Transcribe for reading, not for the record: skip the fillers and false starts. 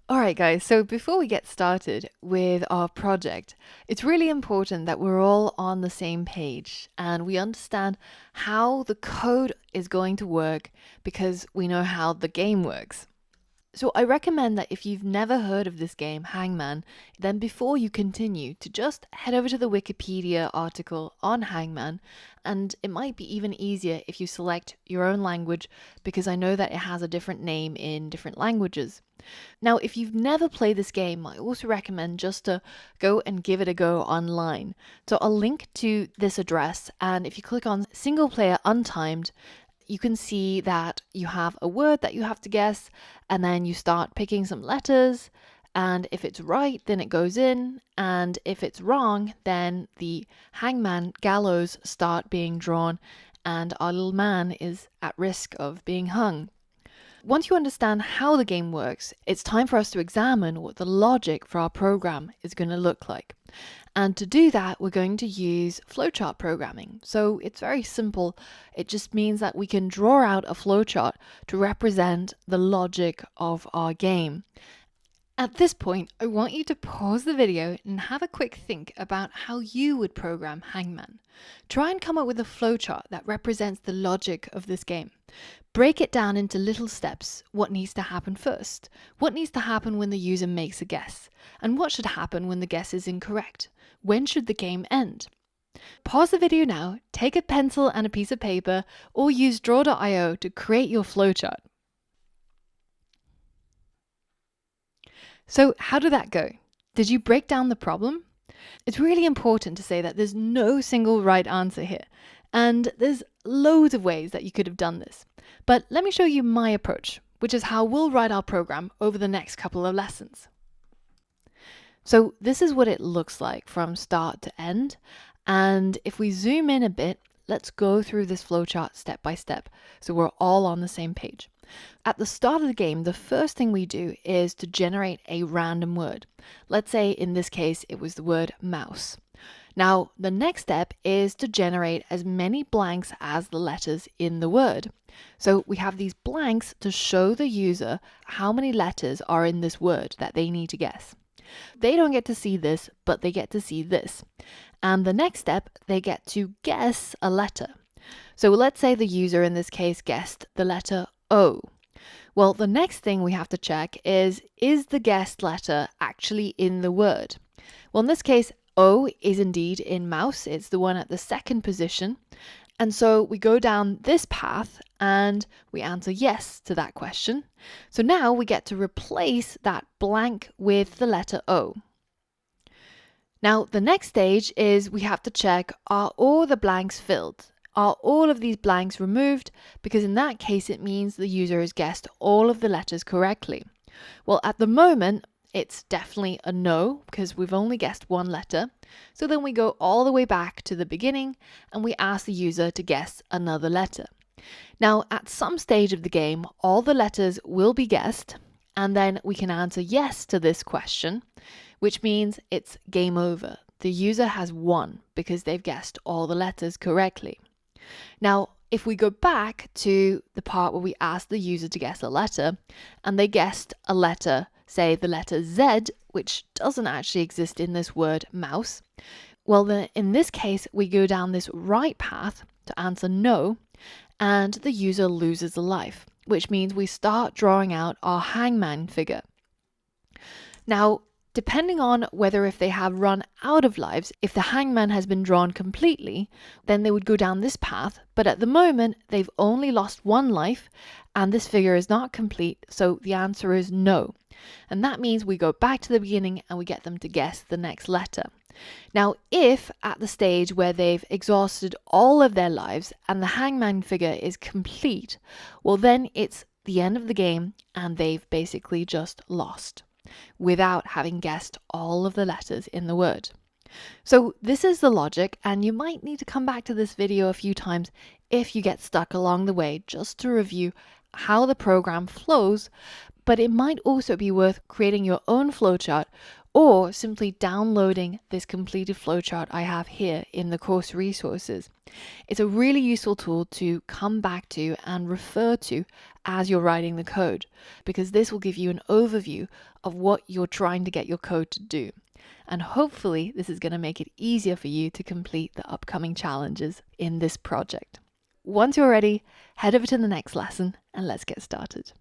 Alright guys, so before we get started with our project, it's really important that we're all on the same page and we understand how the code is going to work because we know how the game works. So I recommend that if you've never heard of this game, Hangman, then before you continue to just head over to the Wikipedia article on Hangman, and it might be even easier if you select your own language because I know that it has a different name in different languages. Now, if you've never played this game, I also recommend just to go and give it a go online. So I'll link to this address, and if you click on single player untimed, you can see that you have a word that you have to guess, and then you start picking some letters, and if it's right, then it goes in, and if it's wrong, then the hangman gallows start being drawn, and our little man is at risk of being hung. Once you understand how the game works, it's time for us to examine what the logic for our program is going to look like. And to do that, we're going to use flowchart programming. So it's very simple. It just means that we can draw out a flowchart to represent the logic of our game. At this point, I want you to pause the video and have a quick think about how you would program Hangman. Try and come up with a flowchart that represents the logic of this game. Break it down into little steps. What needs to happen first? What needs to happen when the user makes a guess? And what should happen when the guess is incorrect? When should the game end? Pause the video now, take a pencil and a piece of paper, or use draw.io to create your flowchart. So how did that go? Did you break down the problem? It's really important to say that there's no single right answer here, and there's loads of ways that you could have done this. But let me show you my approach, which is how we'll write our program over the next couple of lessons. So this is what it looks like from start to end, and if we zoom in a bit, let's go through this flowchart step by step so we're all on the same page. At the start of the game, the first thing we do is to generate a random word. Let's say in this case it was the word mouse. Now the next step is to generate as many blanks as the letters in the word. So we have these blanks to show the user how many letters are in this word that they need to guess. They don't get to see this, but they get to see this. And the next step, they get to guess a letter. So let's say the user in this case guessed the letter O. Well, the next thing we have to check is the guessed letter actually in the word? Well, in this case, O is indeed in mouse. It's the one at the second position. And so we go down this path and we answer yes to that question. So now we get to replace that blank with the letter O. Now, the next stage is we have to check, are all the blanks filled? Are all of these blanks removed? Because in that case, it means the user has guessed all of the letters correctly. Well, at the moment, it's definitely a no because we've only guessed one letter. So then we go all the way back to the beginning and we ask the user to guess another letter. Now, at some stage of the game, all the letters will be guessed and then we can answer yes to this question, which means it's game over. The user has won because they've guessed all the letters correctly. Now, if we go back to the part where we asked the user to guess a letter, and they guessed a letter, say the letter Z, which doesn't actually exist in this word mouse, well then in this case we go down this right path to answer no, and the user loses a life, which means we start drawing out our hangman figure. Now, depending on whether if they have run out of lives, if the hangman has been drawn completely, then they would go down this path. But at the moment, they've only lost one life and this figure is not complete. So the answer is no. And that means we go back to the beginning and we get them to guess the next letter. Now, if at the stage where they've exhausted all of their lives and the hangman figure is complete, well, then it's the end of the game and they've basically just lost without having guessed all of the letters in the word. So this is the logic, and you might need to come back to this video a few times if you get stuck along the way just to review how the program flows, but it might also be worth creating your own flowchart or simply downloading this completed flowchart I have here in the course resources. It's a really useful tool to come back to and refer to as you're writing the code, because this will give you an overview of what you're trying to get your code to do. And hopefully this is going to make it easier for you to complete the upcoming challenges in this project. Once you're ready, head over to the next lesson and let's get started.